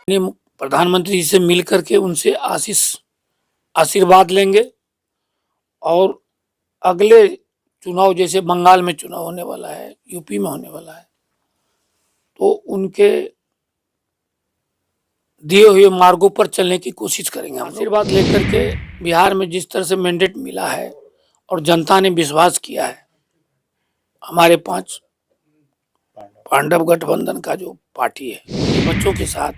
माननीय प्रधानमंत्री जी से मिल करके उनसे आशीर्वाद लेंगे और अगले चुनाव, जैसे बंगाल में चुनाव होने वाला है, यूपी में होने वाला है, तो उनके दिए हुए मार्गों पर चलने की कोशिश करेंगे। आशीर्वाद लेकर के बिहार में जिस तरह से मैंडेट मिला है और जनता ने विश्वास किया है, हमारे 5 पांडव गठबंधन का जो पार्टी है, बच्चों के साथ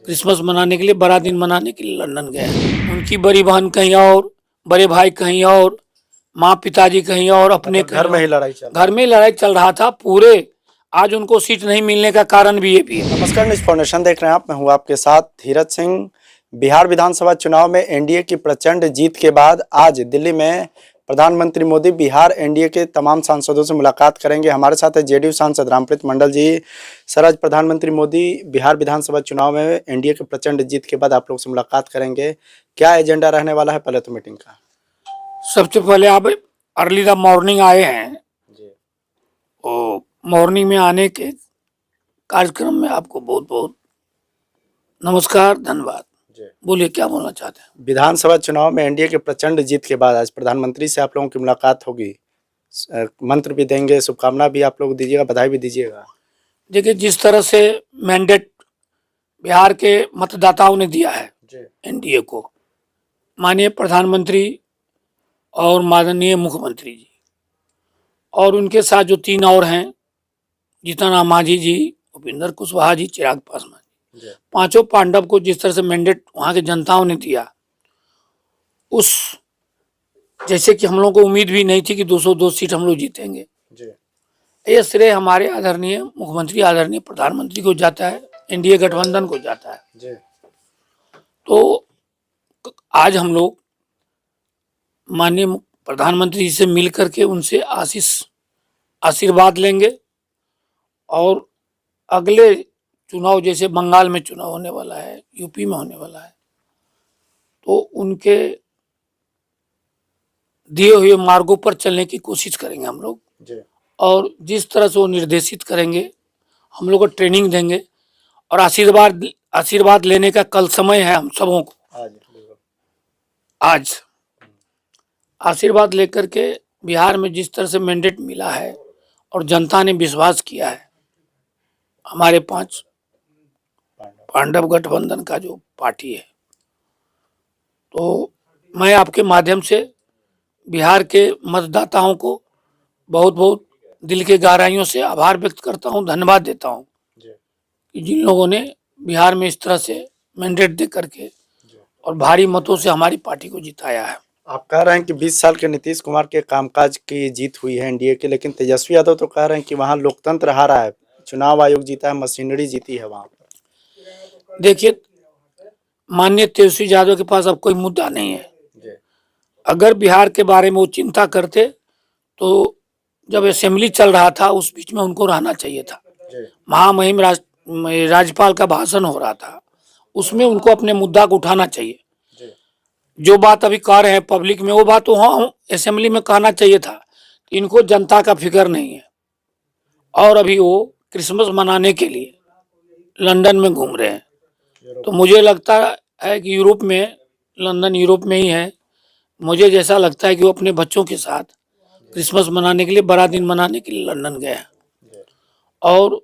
क्रिसमस मनाने के लिए, बड़ा दिन मनाने के लिए लंदन गए। उनकी बड़ी बहन कहीं और, बड़े भाई कहीं और, माँ पिताजी कहीं और, अपने घर में ही लड़ाई चल रहा था पूरे। आज उनको सीट नहीं मिलने का कारण भी ये भी है। नमस्कार, न्यूज़ फाउंडेशन देख रहे हैं आप, मैं हूं आपके साथ धीरज सिंह। बिहार विधानसभा चुनाव में एनडीए की प्रचंड जीत के बाद आज दिल्ली में प्रधानमंत्री मोदी बिहार एनडीए के तमाम सांसदों से मुलाकात करेंगे। हमारे साथ है जेडीयू सांसद रामप्रीत मंडल जी। सर, आज प्रधानमंत्री मोदी बिहार विधानसभा चुनाव में एनडीए के प्रचंड जीत के बाद आप लोग से मुलाकात करेंगे, क्या एजेंडा रहने वाला है पहले तो मीटिंग का? सबसे पहले आप अर्ली द मॉर्निंग आए हैं, तो मॉर्निंग में आने के कार्यक्रम में आपको बहुत बहुत नमस्कार, धन्यवाद। बोलिए, क्या बोलना चाहते हैं? विधानसभा चुनाव में एनडीए के प्रचंड जीत के बाद आज प्रधानमंत्री से आप लोगों की मुलाकात होगी, मंत्र भी देंगे, शुभकामना भी आप लोग दीजिएगा, बधाई भी दीजिएगा। देखिए, जिस तरह से मैंडेट बिहार के मतदाताओं ने दिया है एनडीए को, माननीय प्रधानमंत्री और माननीय मुख्यमंत्री जी और उनके साथ जो 3 और हैं, जीतन राम मांझी जी, उपेंद्र कुशवाहा जी, चिराग पासवान जी, 5 पांडव को जिस तरह से मैंडेट वहाँ की जनताओं ने दिया, उस जैसे कि हम लोगों को उम्मीद भी नहीं थी कि 202 सीट हम लोग जीतेंगे। ये श्रेय हमारे आदरणीय मुख्यमंत्री, आदरणीय प्रधानमंत्री को जाता है, एनडीए गठबंधन को जाता है। तो आज हम लोग माननीय प्रधानमंत्री जी से मिल करके उनसे आशीर्वाद लेंगे और अगले चुनाव, जैसे बंगाल में चुनाव होने वाला है, यूपी में होने वाला है, तो उनके दिए हुए मार्गों पर चलने की कोशिश करेंगे हम लोग। और जिस तरह से वो निर्देशित करेंगे, हम लोग को ट्रेनिंग देंगे और आशीर्वाद लेने का कल समय है हम सबों को। आज आशीर्वाद लेकर के बिहार में जिस तरह से मैंडेट मिला है और जनता ने विश्वास किया है, हमारे 5 पांडव गठबंधन का जो पार्टी है, तो मैं आपके माध्यम से बिहार के मतदाताओं को बहुत बहुत दिल के गहराइयों से आभार व्यक्त करता हूं, धन्यवाद देता हूं कि जिन लोगों ने बिहार में इस तरह से मैंडेट दे करके और भारी मतों से हमारी पार्टी को जिताया है। आप कह रहे हैं कि 20 साल के नीतीश कुमार के कामकाज की जीत हुई है एनडीए की, लेकिन तेजस्वी यादव तो कह रहे हैं कि वहाँ लोकतंत्र हारा है, चुनाव आयोग जीता है, मशीनरी जीती है वहाँ पर। देखिए, माननीय तेजस्वी यादव के पास अब कोई मुद्दा नहीं है। अगर बिहार के बारे में वो चिंता करते तो जब असेंबली चल रहा था उस बीच में उनको रहना चाहिए था। महामहिम राज्यपाल का भाषण हो रहा था, उसमें उनको अपने मुद्दा को उठाना चाहिए। जो बात अभी कह रहे हैं पब्लिक में, वो बात वहाँ असेंबली में कहना चाहिए था। इनको जनता का फिक्र नहीं है और अभी वो क्रिसमस मनाने के लिए लंदन में घूम रहे हैं। तो मुझे लगता है कि यूरोप में, लंदन यूरोप में ही है, मुझे जैसा लगता है कि वो अपने बच्चों के साथ क्रिसमस मनाने के लिए, बड़ा दिन मनाने के लिए लंदन गए हैं। और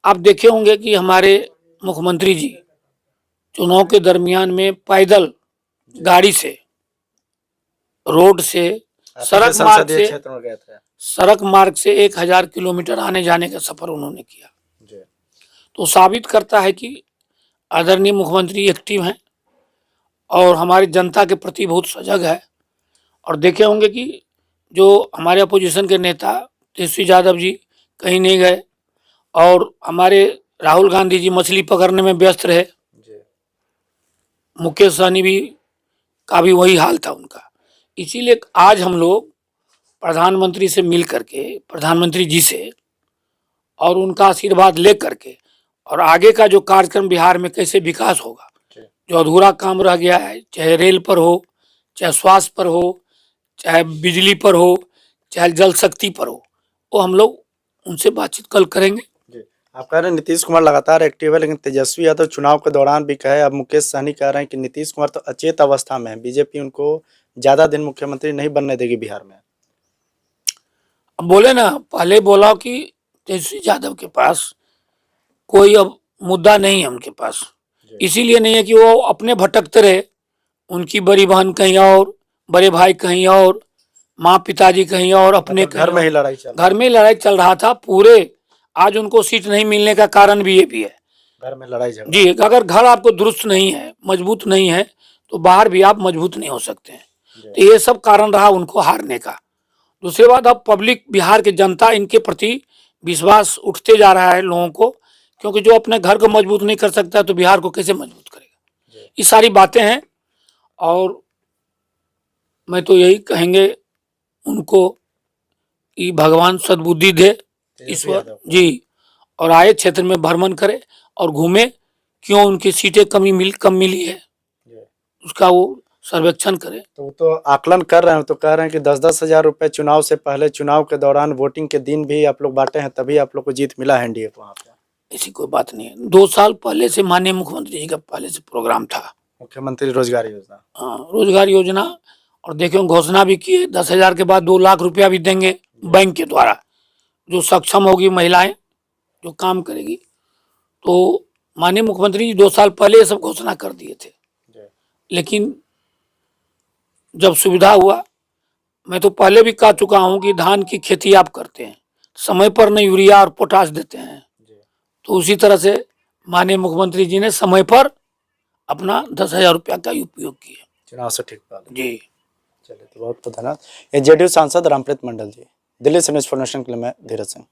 आप देखे होंगे कि हमारे मुख्यमंत्री जी चुनाव के दरमियान में पैदल गाड़ी से, रोड से, सड़क मार्ग से 1000 किलोमीटर आने जाने का सफर उन्होंने किया। तो साबित करता है कि आदरणीय मुख्यमंत्री एक्टिव हैं और हमारी जनता के प्रति बहुत सजग है। और देखे होंगे कि जो हमारे अपोजिशन के नेता तेजस्वी यादव जी कहीं नहीं गए और हमारे राहुल गांधी जी मछली पकड़ने में व्यस्त रहे। मुकेश सहनी भी का भी वही हाल था उनका। इसीलिए आज हम लोग प्रधानमंत्री से मिल करके, प्रधानमंत्री जी से, और उनका आशीर्वाद ले करके, और आगे का जो कार्यक्रम बिहार में कैसे विकास होगा, जो अधूरा काम रह गया है, चाहे रेल पर हो, चाहे स्वास्थ्य पर हो, चाहे बिजली पर हो, चाहे जल शक्ति पर हो, वो हम लोग उनसे बातचीत कल करेंगे। आप कह रहे हैं नीतीश कुमार लगातार एक्टिव है, लेकिन तेजस्वी यादव चुनाव के दौरान भी कहे, अब मुकेश सहनी कह रहे हैं कि नीतीश कुमार तो अचेत अवस्था में है, बीजेपी उनको ज्यादा दिन मुख्यमंत्री नहीं बनने देगी बिहार में। अब बोले ना, पहले बोला कि तेजस्वी यादव के पास कोई अब मुद्दा नहीं है उनके पास, इसीलिए नहीं है कि वो अपने भटकते रहे, उनकी बड़ी बहन कहीं और, बड़े भाई कहीं और, माँ पिताजी कहीं और, अपने मतलब घर में ही लड़ाई चल घर में लड़ाई चल रहा था पूरे। आज उनको सीट नहीं मिलने का कारण भी ये भी है, घर में लड़ाई झगड़ा। जी। अगर घर आपको दुरुस्त नहीं है, मजबूत नहीं है, तो बाहर भी आप मजबूत नहीं हो सकते हैं। तो ये सब कारण रहा उनको हारने का। दूसरी बात, अब पब्लिक, बिहार की जनता इनके प्रति विश्वास उठते जा रहा है लोगों को, क्योंकि जो अपने घर को मजबूत नहीं कर सकता तो बिहार को कैसे मजबूत करेगा। ये सारी बातें हैं, और मैं तो यही कहेंगे उनको कि भगवान सद्बुद्धि दे ईश्वर जी, और आए क्षेत्र में भ्रमण करे और घूमे, क्यों उनकी सीटें कम मिली है, उसका वो सर्वेक्षण करे। तो वो तो आकलन कर रहे हैं, तो कह रहे हैं कि 10-10 हजार रुपए चुनाव से पहले, चुनाव के दौरान, वोटिंग के दिन भी आप लोग बांटे हैं, तभी आप लोग को जीत मिला है एनडीए को वहाँ पे। ऐसी कोई बात नहीं है। 2 साल पहले से माननीय मुख्यमंत्री जी का पहले से प्रोग्राम था, मुख्यमंत्री रोजगार योजना। हाँ, रोजगार योजना, और देखो घोषणा भी की है 10,000 के बाद 2 लाख रुपया भी देंगे बैंक के द्वारा, जो सक्षम होगी महिलाएं, जो काम करेगी। तो माननीय मुख्यमंत्री जी 2 साल पहले ये सब घोषणा कर दिए थे, लेकिन जब सुविधा हुआ, मैं तो पहले भी कह चुका हूं कि धान की खेती आप करते हैं, समय पर न यूरिया और पोटाश देते हैं, तो उसी तरह से माननीय मुख्यमंत्री जी ने समय पर अपना 10,000 रुपया का उपयोग किया, चुनाव से ठीक बात जी। चलिए, तो बहुत बहुत धन्यवाद। ये जेडीयू सांसद रामप्रीत मंडल जी। दिल्ली से न्यूज़ फॉर नेशन के लिए मैं धीरज सिंह।